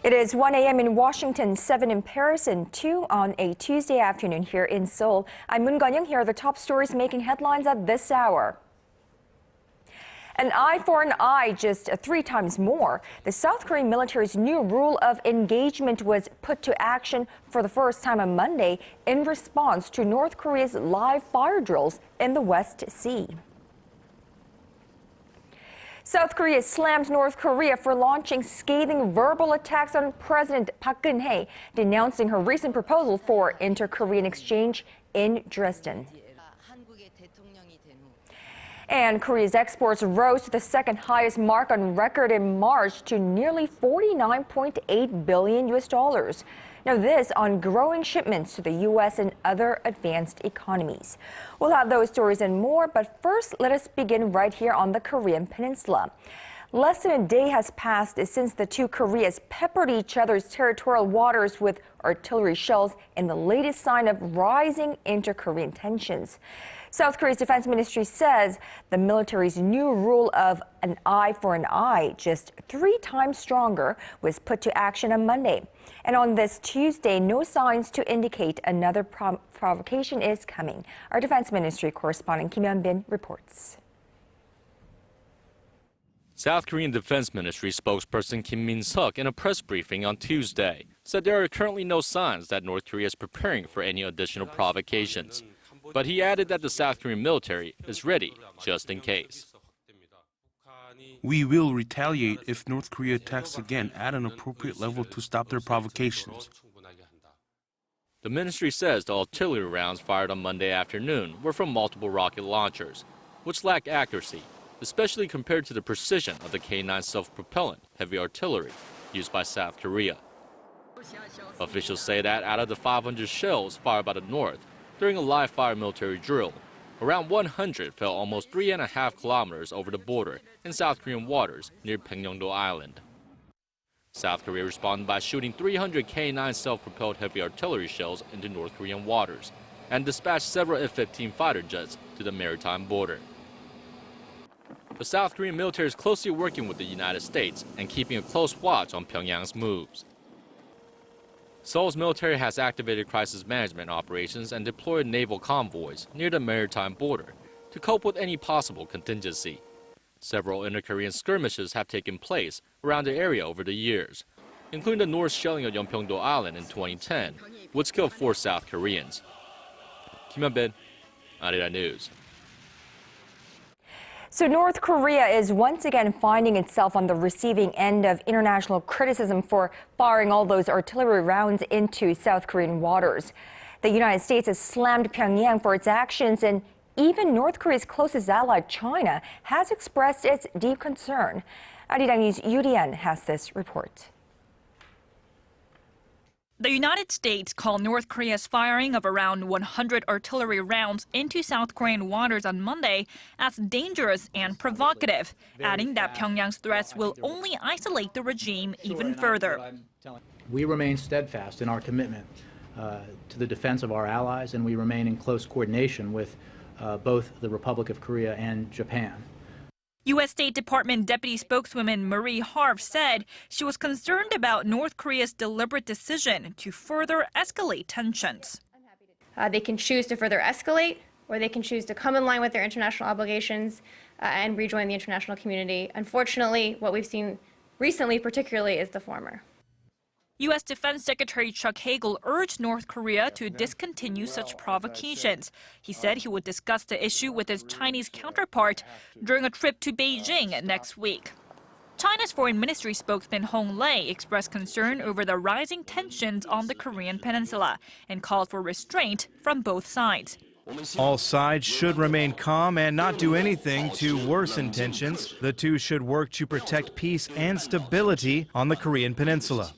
It is 1 a.m. in Washington, 7 in Paris, and 2 on a Tuesday afternoon here in Seoul. I'm Moon Gun-young. Here are the top stories making headlines at this hour. An eye for an eye, just 3 times more. The South Korean military's new rule of engagement was put to action for the first time on Monday in response to North Korea's live fire drills in the West Sea. South Korea slammed North Korea for launching scathing verbal attacks on President Park Geun-hye, denouncing her recent proposal for inter-Korean exchange in Dresden. And Korea's exports rose to the second highest mark on record in March to nearly $49.8 billion. Now this on growing shipments to the U.S. and other advanced economies. We'll have those stories and more, but first let us begin right here on the Korean Peninsula. Less than a day has passed since the two Koreas peppered each other's territorial waters with artillery shells in the latest sign of rising inter-Korean tensions. South Korea's defense ministry says the military's new rule of an eye for an eye, just 3 times stronger, was put to action on Monday. And on this Tuesday, no signs to indicate another provocation is coming. Our defense ministry correspondent Kim Hyun-bin reports. South Korean Defense Ministry spokesperson Min-seok in a press briefing on Tuesday said there are currently no signs that North Korea is preparing for any additional provocations. But he added that the South Korean military is ready just in case. We will retaliate if North Korea attacks again at an appropriate level to stop their provocations. The ministry says the artillery rounds fired on Monday afternoon were from multiple rocket launchers, which lack accuracy, especially compared to the precision of the K-9 self-propelled heavy artillery used by South Korea. Officials say that out of the 500 shells fired by the North during a live-fire military drill, around 100 fell almost 3.5 kilometers over the border in South Korean waters near Baekneung-do Island. South Korea responded by shooting 300 K-9 self-propelled heavy artillery shells into North Korean waters and dispatched several F-15 fighter jets to the maritime border. The South Korean military is closely working with the United States and keeping a close watch on Pyongyang's moves. Seoul's military has activated crisis management operations and deployed naval convoys near the maritime border to cope with any possible contingency. Several inter-Korean skirmishes have taken place around the area over the years, including the North shelling of Yeonpyeong-do Island in 2010, which killed 4 South Koreans. Kim Hyun-bin, ARIRANG News. So North Korea is once again finding itself on the receiving end of international criticism for firing all those artillery rounds into South Korean waters. The United States has slammed Pyongyang for its actions, and even North Korea's closest ally, China, has expressed its deep concern. ARIRANG News' Yoo has this report. The United States called North Korea's firing of around 100 artillery rounds into South Korean waters on Monday as dangerous and provocative, adding that Pyongyang's threats will only isolate the regime even further. We remain steadfast in our commitment to the defense of our allies, and we remain in close coordination with both the Republic of Korea and Japan. U.S. State Department Deputy Spokeswoman Marie Harf said she was concerned about North Korea's deliberate decision to further escalate tensions. They can choose to further escalate, or they can choose to come in line with their international obligations and rejoin the international community. Unfortunately, what we've seen recently particularly is the former. U.S. Defense Secretary Chuck Hagel urged North Korea to discontinue such provocations. He said he would discuss the issue with his Chinese counterpart during a trip to Beijing next week. China's Foreign Ministry spokesman Hong Lei expressed concern over the rising tensions on the Korean peninsula and called for restraint from both sides. All sides should remain calm and not do anything to worsen tensions. The two should work to protect peace and stability on the Korean peninsula.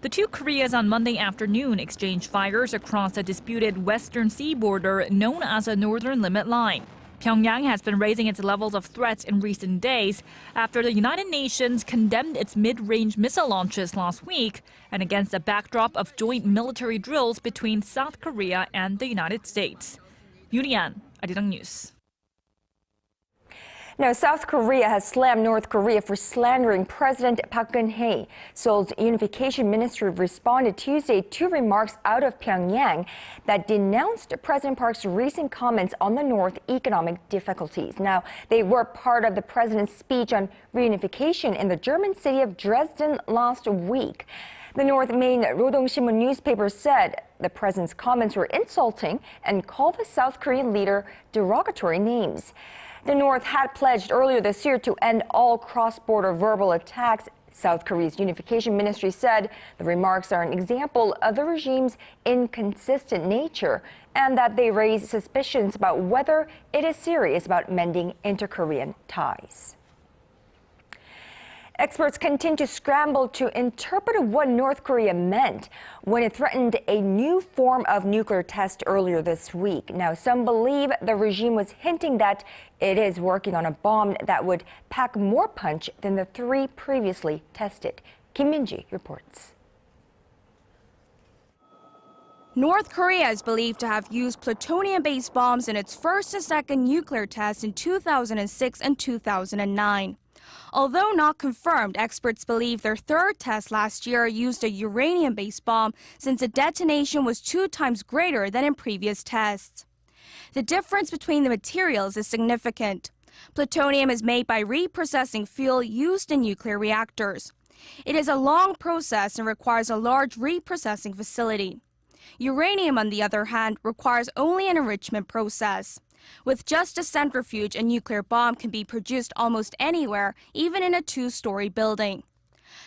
The two Koreas on Monday afternoon exchanged fires across the disputed Western Sea border known as the Northern Limit Line. Pyongyang has been raising its levels of threats in recent days after the United Nations condemned its mid-range missile launches last week and against a backdrop of joint military drills between South Korea and the United States. Yoo, ARIRANG News. Now, South Korea has slammed North Korea for slandering President Park Geun-hye. Seoul's Unification Ministry responded Tuesday to remarks out of Pyongyang that denounced President Park's recent comments on the North's economic difficulties. Now, they were part of the president's speech on reunification in the German city of Dresden last week. The North main Rodong-sinmun newspaper said the president's comments were insulting and called the South Korean leader derogatory names. The North had pledged earlier this year to end all cross-border verbal attacks. South Korea's Unification Ministry said the remarks are an example of the regime's inconsistent nature and that they raise suspicions about whether it is serious about mending inter-Korean ties. Experts continue to scramble to interpret what North Korea meant when it threatened a new form of nuclear test earlier this week. Now, some believe the regime was hinting that it is working on a bomb that would pack more punch than the 3 previously tested. Kim Min-ji reports. North Korea is believed to have used plutonium-based bombs in its first and second nuclear tests in 2006 and 2009. Although not confirmed, experts believe their third test last year used a uranium-based bomb since the detonation was 2 times greater than in previous tests. The difference between the materials is significant. Plutonium is made by reprocessing fuel used in nuclear reactors. It is a long process and requires a large reprocessing facility. Uranium, on the other hand, requires only an enrichment process. With just a centrifuge, a nuclear bomb can be produced almost anywhere, even in a 2-story building.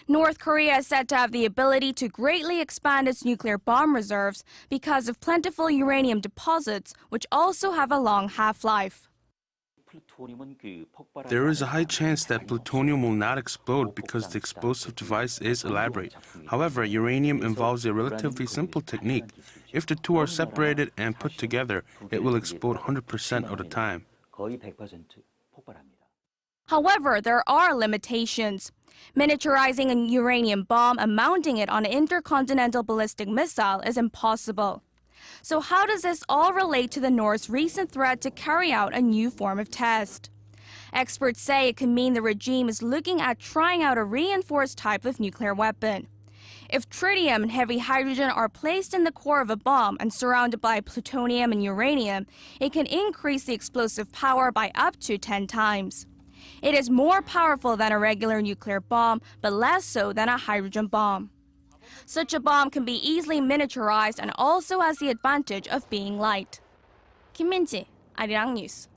North Korea is said to have the ability to greatly expand its nuclear bomb reserves because of plentiful uranium deposits, which also have a long half-life. There is a high chance that plutonium will not explode because the explosive device is elaborate. However, uranium involves a relatively simple technique. If the two are separated and put together, it will explode 100% of the time. However, there are limitations. Miniaturizing a uranium bomb and mounting it on an intercontinental ballistic missile is impossible. So how does this all relate to the North's recent threat to carry out a new form of test? Experts say it could mean the regime is looking at trying out a reinforced type of nuclear weapon. If tritium and heavy hydrogen are placed in the core of a bomb and surrounded by plutonium and uranium, it can increase the explosive power by up to 10 times. It is more powerful than a regular nuclear bomb, but less so than a hydrogen bomb. Such a bomb can be easily miniaturized and also has the advantage of being light. Kim Min-ji, ARIRANG News.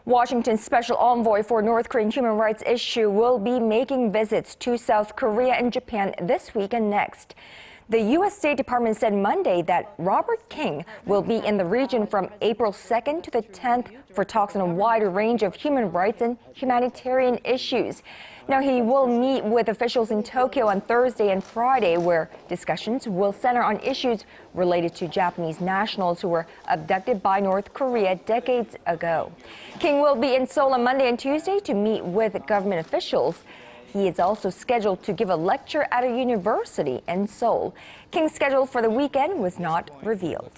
Washington's special envoy for North Korean human rights issue will be making visits to South Korea and Japan this week and next. The U.S. State Department said Monday that Robert King will be in the region from April 2nd to the 10th for talks on a wide range of human rights and humanitarian issues. Now, he will meet with officials in Tokyo on Thursday and Friday, where discussions will center on issues related to Japanese nationals who were abducted by North Korea decades ago. King will be in Seoul on Monday and Tuesday to meet with government officials. He is also scheduled to give a lecture at a university in Seoul. King's schedule for the weekend was not revealed.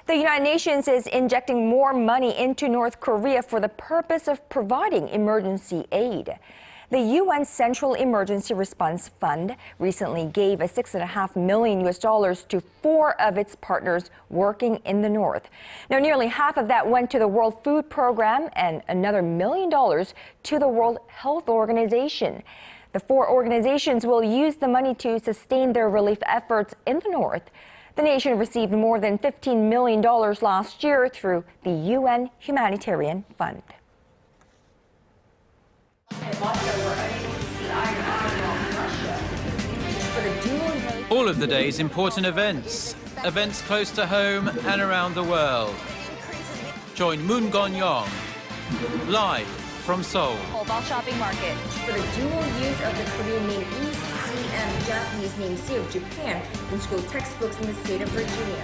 The United Nations is injecting more money into North Korea for the purpose of providing emergency aid. The UN Central Emergency Response Fund recently gave a $6.5 million to 4 of its partners working in the north. Now, nearly half of that went to the World Food Program and another $1 million to the World Health Organization. The 4 organizations will use the money to sustain their relief efforts in the north. The nation received more than $15 million last year through the UN Humanitarian Fund. All of the day's important events close to home and around the world. Join Moon Gon-yong live from Seoul. Mobile shopping market for the dual use of the Korean name East Sea and Japanese name Sea of Japan in school textbooks in the state of Virginia.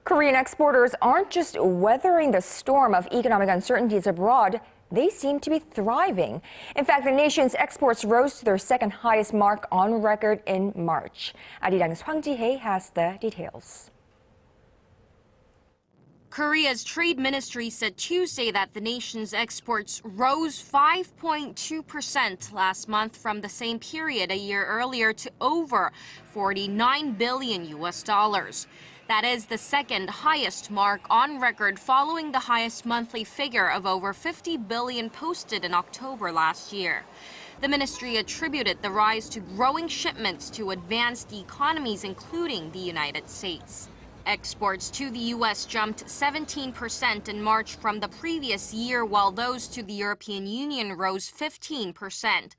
Korean exporters aren't just weathering the storm of economic uncertainties abroad. They seem to be thriving. In fact, the nation's exports rose to their second highest mark on record in March. ARIRANG's Hwang Ji-hye has the details. Korea's trade ministry said Tuesday that the nation's exports rose 5.2% last month from the same period a year earlier to over $49 billion. That is the second highest mark on record following the highest monthly figure of over $50 billion posted in October last year. The ministry attributed the rise to growing shipments to advanced economies, including the United States. Exports to the U.S. jumped 17% in March from the previous year, while those to the European Union rose 15%.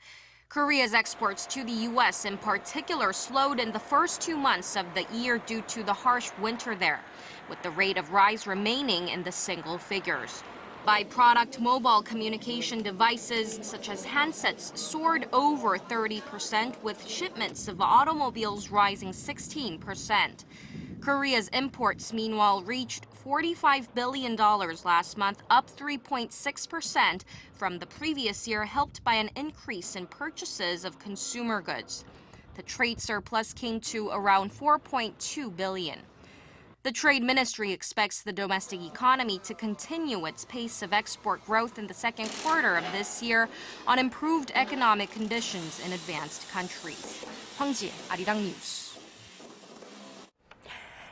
Korea's exports to the U.S. in particular slowed in the first 2 months of the year due to the harsh winter there, with the rate of rise remaining in the single figures. By product, mobile communication devices such as handsets soared over 30%, with shipments of automobiles rising 16%. Korea's imports, meanwhile, reached $45 billion last month, up 3.6% from the previous year, helped by an increase in purchases of consumer goods. The trade surplus came to around $4.2 billion. The Trade Ministry expects the domestic economy to continue its pace of export growth in the second quarter of this year on improved economic conditions in advanced countries. Hwang Ji, ARIRANG News.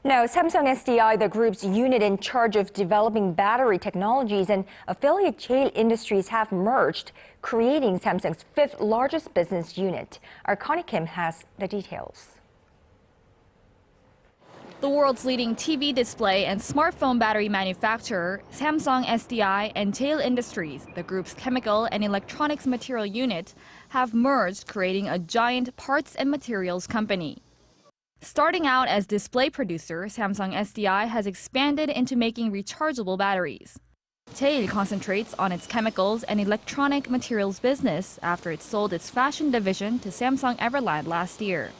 Now, Samsung SDI, the group's unit in charge of developing battery technologies, and affiliate Cheil Industries have merged, creating Samsung's fifth largest business unit. Our Kim has the details. The world's leading TV display and smartphone battery manufacturer, Samsung SDI and Cheil Industries, the group's chemical and electronics material unit, have merged, creating a giant parts and materials company. Starting out as display producer, Samsung SDI has expanded into making rechargeable batteries. Cheil concentrates on its chemicals and electronic materials business after it sold its fashion division to Samsung Everland last year.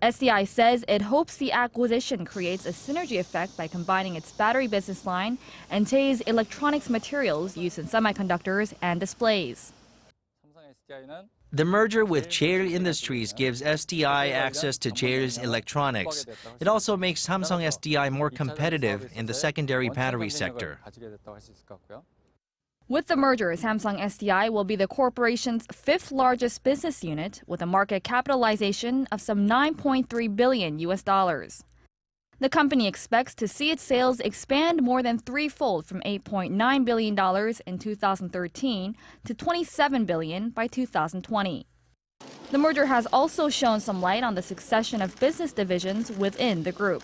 SDI says it hopes the acquisition creates a synergy effect by combining its battery business line and Cheil's electronics materials used in semiconductors and displays. The merger with Cheil Industries gives SDI access to Cheil's electronics. It also makes Samsung SDI more competitive in the secondary battery sector. With the merger, Samsung SDI will be the corporation's fifth largest business unit with a market capitalization of some $9.3 billion. The company expects to see its sales expand more than threefold from $8.9 billion in 2013 to $27 billion by 2020. The merger has also shown some light on the succession of business divisions within the group.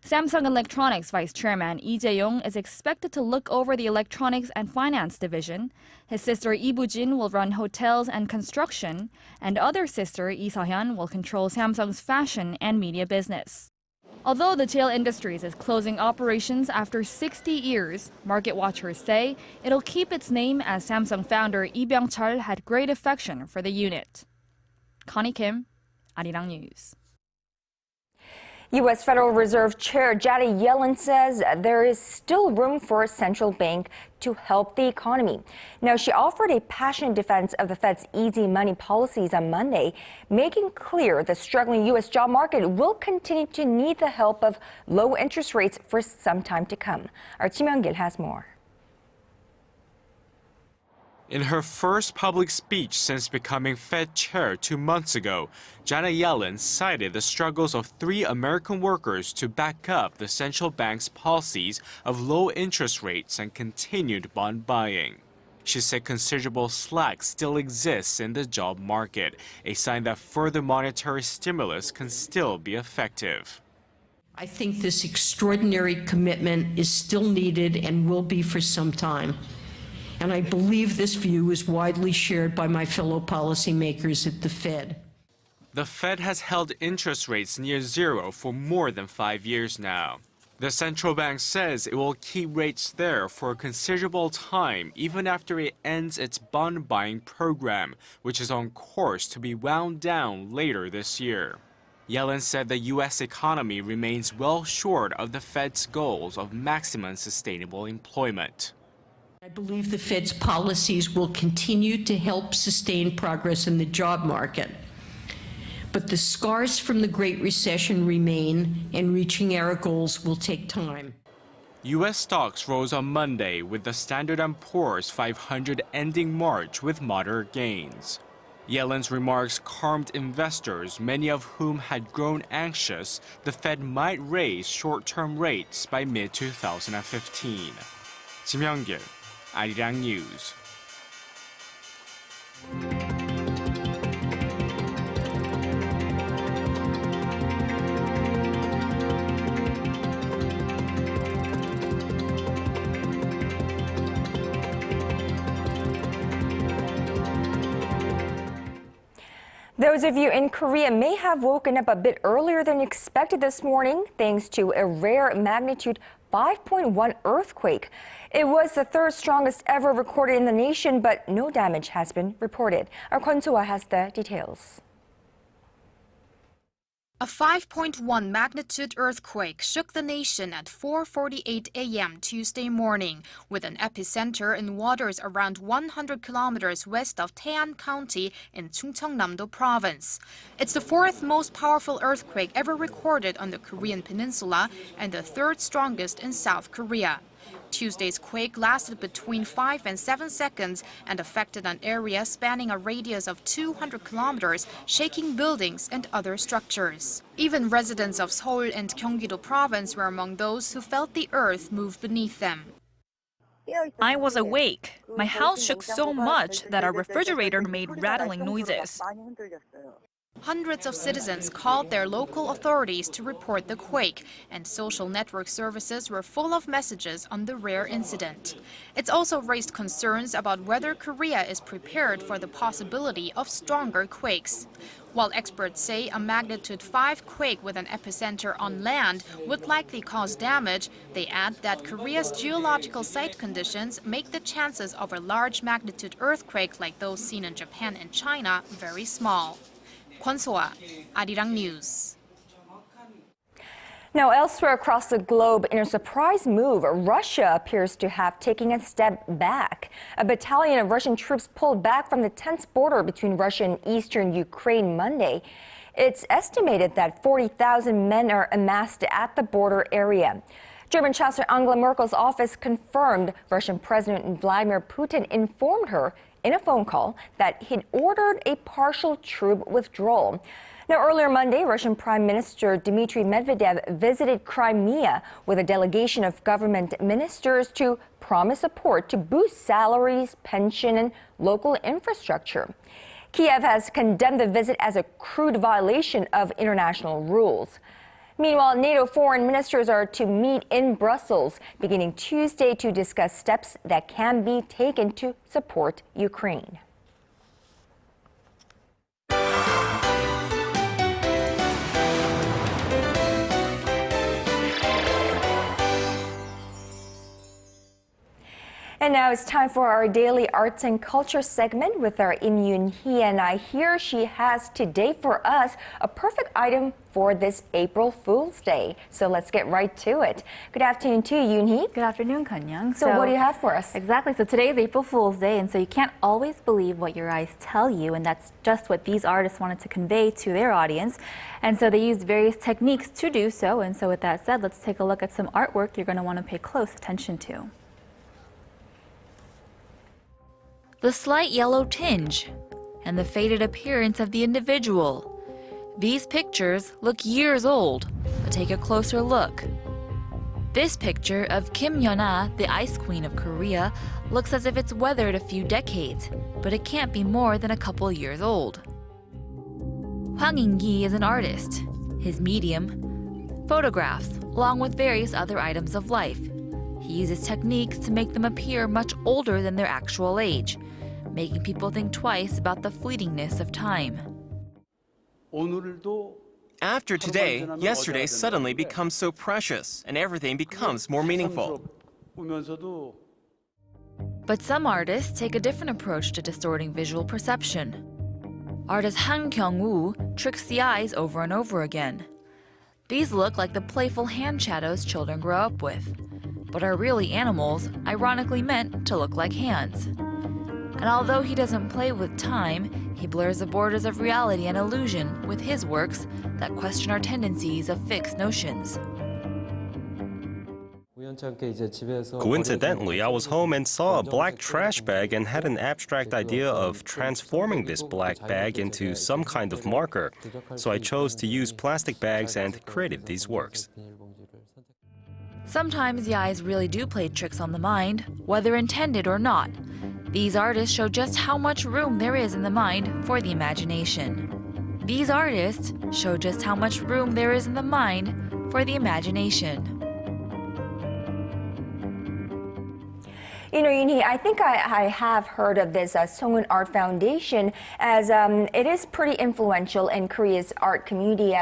Samsung Electronics Vice Chairman Lee Jae-yong is expected to look over the electronics and finance division. His sister Lee Bu-jin will run hotels and construction, and other sister Lee Se-hyun will control Samsung's fashion and media business. Although the Cheil Industries is closing operations after 60 years, market watchers say it'll keep its name as Samsung founder Lee Byung-chul had great affection for the unit. Kim, ARIRANG News. U.S. Federal Reserve Chair Janet Yellen says there is still room for a central bank to help the economy. Now, she offered a passionate defense of the Fed's easy money policies on Monday, making clear the struggling U.S. job market will continue to need the help of low interest rates for some time to come. Our Kim Hyun-bin has more. In her first public speech since becoming Fed chair 2 months ago, Janet Yellen cited the struggles of 3 American workers to back up the central bank's policies of low interest rates and continued bond buying. She said considerable slack still exists in the job market, a sign that further monetary stimulus can still be effective. I think this extraordinary commitment is still needed and will be for some time. And I believe this view is widely shared by my fellow policymakers at the Fed. The Fed has held interest rates near zero for more than 5 years now. The central bank says it will keep rates there for a considerable time even after it ends its bond buying program, which is on course to be wound down later this year. Yellen said the U.S. economy remains well short of the Fed's goals of maximum sustainable employment. I believe the Fed's policies will continue to help sustain progress in the job market. But the scars from the Great Recession remain, and reaching our goals will take time. U.S. stocks rose on Monday with the Standard & Poor's 500 ending March with moderate gains. Yellen's remarks calmed investors, many of whom had grown anxious the Fed might raise short-term rates by mid-2015. 김현길, ARIRANG News. Those of you in Korea may have woken up a bit earlier than expected this morning thanks to a rare magnitude 5.1 earthquake. It was the third strongest ever recorded in the nation, but no damage has been reported. Our Kwon So-ah has the details. A 5.1 magnitude earthquake shook the nation at 4:48 a.m. Tuesday morning, with an epicenter in waters around 100 kilometers west of Taean County in Chungcheongnam-do Province. It's the fourth most powerful earthquake ever recorded on the Korean peninsula and the third strongest in South Korea. Tuesday's quake lasted between 5 and 7 seconds and affected an area spanning a radius of 200 kilometers, shaking buildings and other structures. Even residents of Seoul and Gyeonggi-do Province were among those who felt the earth move beneath them. I was awake. My house shook so much that our refrigerator made rattling noises. Hundreds of citizens called their local authorities to report the quake, and social network services were full of messages on the rare incident. It's also raised concerns about whether Korea is prepared for the possibility of stronger quakes. While experts say a magnitude 5 quake with an epicenter on land would likely cause damage, they add that Korea's geological site conditions make the chances of a large magnitude earthquake like those seen in Japan and China very small. Kwon So-ah, ARIRANG News. Now, elsewhere across the globe, in a surprise move, Russia appears to have taken a step back. A battalion of Russian troops pulled back from the tense border between Russia and eastern Ukraine Monday. It's estimated that 40,000 men are amassed at the border area. German Chancellor Angela Merkel's office confirmed Russian President Vladimir Putin informed her in a phone call that he'd ordered a partial troop withdrawal. Now, earlier Monday, Russian Prime Minister Dmitry Medvedev visited Crimea with a delegation of government ministers to promise support to boost salaries, pension, and local infrastructure. Kiev has condemned the visit as a crude violation of international rules. Meanwhile, NATO foreign ministers are to meet in Brussels beginning Tuesday to discuss steps that can be taken to support Ukraine. And now it's time for our daily arts and culture segment with our Im Yoon-hee, and I hear she has today for us a perfect item for this April Fool's Day. So let's get right to it. Good afternoon to you, Yoon-hee. Good afternoon, Kan-young. So what do you have for us? Exactly. So today is April Fool's Day, and so you can't always believe what your eyes tell you, and that's just what these artists wanted to convey to their audience. And so they used various techniques to do so. And so with that said, let's take a look at some artwork you're going to want to pay close attention to. The slight yellow tinge, and the faded appearance of the individual. These pictures look years old, but take a closer look. This picture of Kim Hyun-ah, the Ice Queen of Korea, looks as if it's weathered a few decades, but it can't be more than a couple years old. Hwang In-gi is an artist. His medium, photographs, along with various other items of life. He uses techniques to make them appear much older than their actual age, making people think twice about the fleetingness of time. After today, yesterday suddenly becomes so precious, and everything becomes more meaningful. But some artists take a different approach to distorting visual perception. Artist Han Kyung-woo tricks the eyes over and over again. These look like the playful hand shadows children grow up with, but are really animals ironically meant to look like hands. And although he doesn't play with time, he blurs the borders of reality and illusion with his works that question our tendencies of fixed notions. Coincidentally, I was home and saw a black trash bag and had an abstract idea of transforming this black bag into some kind of marker. So I chose to use plastic bags and created these works. Sometimes the eyes really do play tricks on the mind, whether intended or not. These artists show just how much room there is in the mind for the imagination. These artists show just how much room there is in the mind for the imagination. You know, Yoonhee, I think I have heard of this Songun Art Foundation, as it is pretty influential in Korea's art community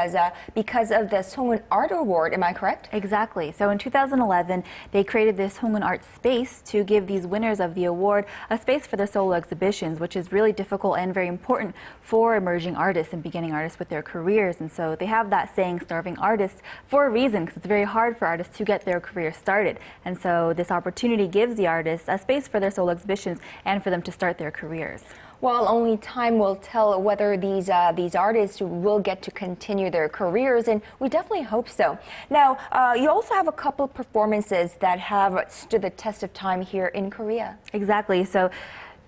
because of the Songun Art Award. Am I correct? Exactly. So in 2011, they created this Songun Art Space to give these winners of the award a space for their solo exhibitions, which is really difficult and very important for emerging artists and beginning artists with their careers. And so they have that saying, starving artists, for a reason, because it's very hard for artists to get their career started. And so this opportunity gives the artists a space for their solo exhibitions and for them to start their careers. Well, only time will tell whether these artists will get to continue their careers, and we definitely hope so. Now, you also have a couple performances that have stood the test of time here in Korea. Exactly. So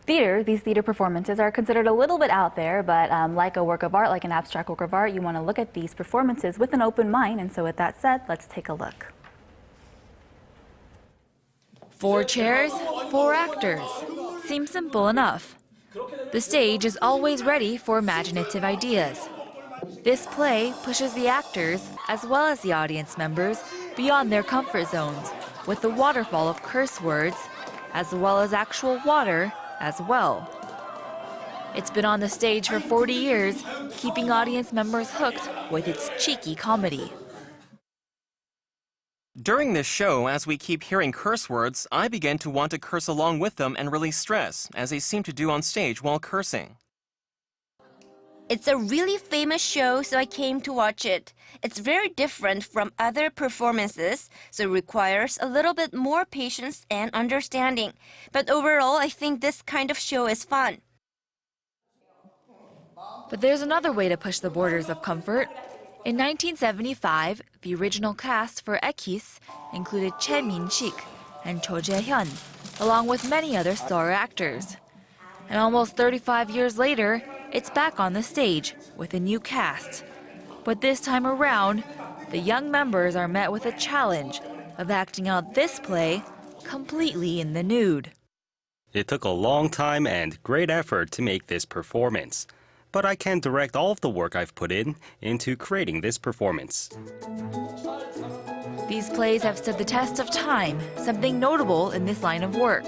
these theater performances are considered a little bit out there, but like a work of art, like an abstract work of art, you want to look at these performances with an open mind. And so with that said, let's take a look. 4 chairs, 4 actors. Seems simple enough. The stage is always ready for imaginative ideas. This play pushes the actors, as well as the audience members, beyond their comfort zones, with a waterfall of curse words, as well as actual water as well. It's been on the stage for 40 years, keeping audience members hooked with its cheeky comedy. During this show, as we keep hearing curse words, I begin to want to curse along with them and release stress, as they seem to do on stage while cursing. It's a really famous show, so I came to watch it. It's very different from other performances, so it requires a little bit more patience and understanding. But overall, I think this kind of show is fun. But there's another way to push the borders of comfort. In 1975, the original cast for Ekis included Min-seok and Cho Jae-hyun, along with many other star actors. And almost 35 years later, it's back on the stage with a new cast. But this time around, the young members are met with a challenge of acting out this play completely in the nude. It took a long time and great effort to make this performance. But I can't direct all of the work I've put into creating this performance. These plays have stood the test of time, something notable in this line of work.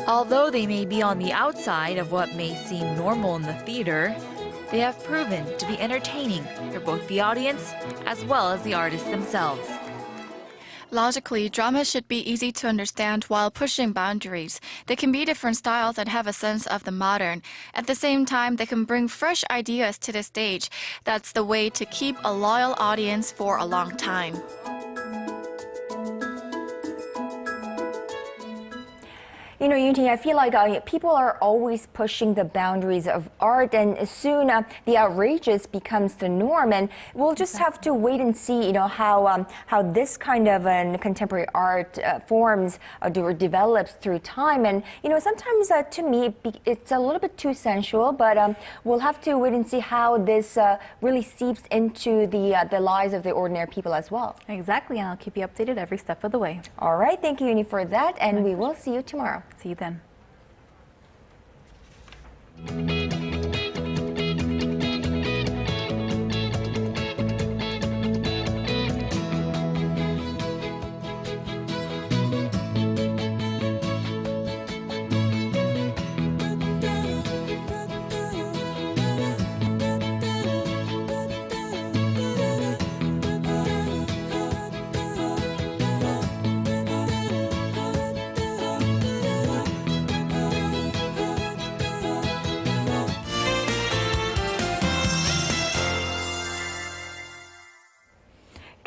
Although they may be on the outside of what may seem normal in the theater, they have proven to be entertaining for both the audience as well as the artists themselves. Logically, drama should be easy to understand while pushing boundaries. They can be different styles and have a sense of the modern. At the same time, they can bring fresh ideas to the stage. That's the way to keep a loyal audience for a long time. You know, Yoonhee, I feel like people are always pushing the boundaries of art, and soon the outrageous becomes the norm. And we'll just have to wait and see, you know, how this kind of contemporary art forms or develops through time. And you know, sometimes to me it's a little bit too sensual, but we'll have to wait and see how this really seeps into the lives of the ordinary people as well. Exactly, and I'll keep you updated every step of the way. All right, thank you, Yoonhee, for that, and we will see you tomorrow. See you then.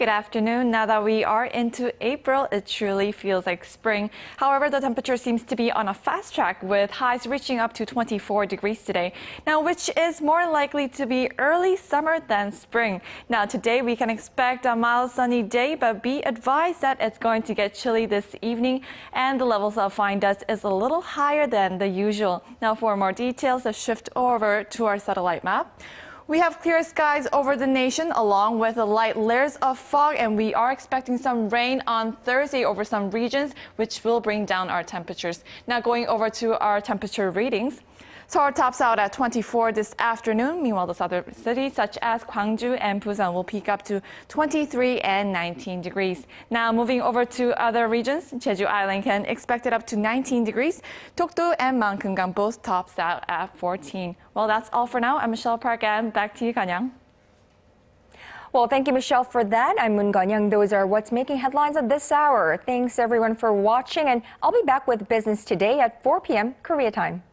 Good afternoon. Now that we are into April, it truly feels like spring. However, the temperature seems to be on a fast track with highs reaching up to 24 degrees today. Now, which is more likely to be early summer than spring. Now, today we can expect a mild sunny day, but be advised that it's going to get chilly this evening and the levels of fine dust is a little higher than the usual. Now, for more details, let's shift over to our satellite map. We have clear skies over the nation along with light layers of fog, and we are expecting some rain on Thursday over some regions, which will bring down our temperatures. Now going over to our temperature readings. Seoul tops out at 24 this afternoon. Meanwhile, the southern cities such as Gwangju and Busan will peak up to 23 and 19 degrees. Now moving over to other regions, Jeju Island can expect it up to 19 degrees. Dokdo and Mangkeungang both tops out at 14. Well, that's all for now. I'm Michelle Park, and back to you, Kanyang. Well, thank you, Michelle, for that. I'm Moon Gonyang. Those are what's making headlines at this hour. Thanks, everyone, for watching, and I'll be back with Business Today at 4 p.m. Korea time.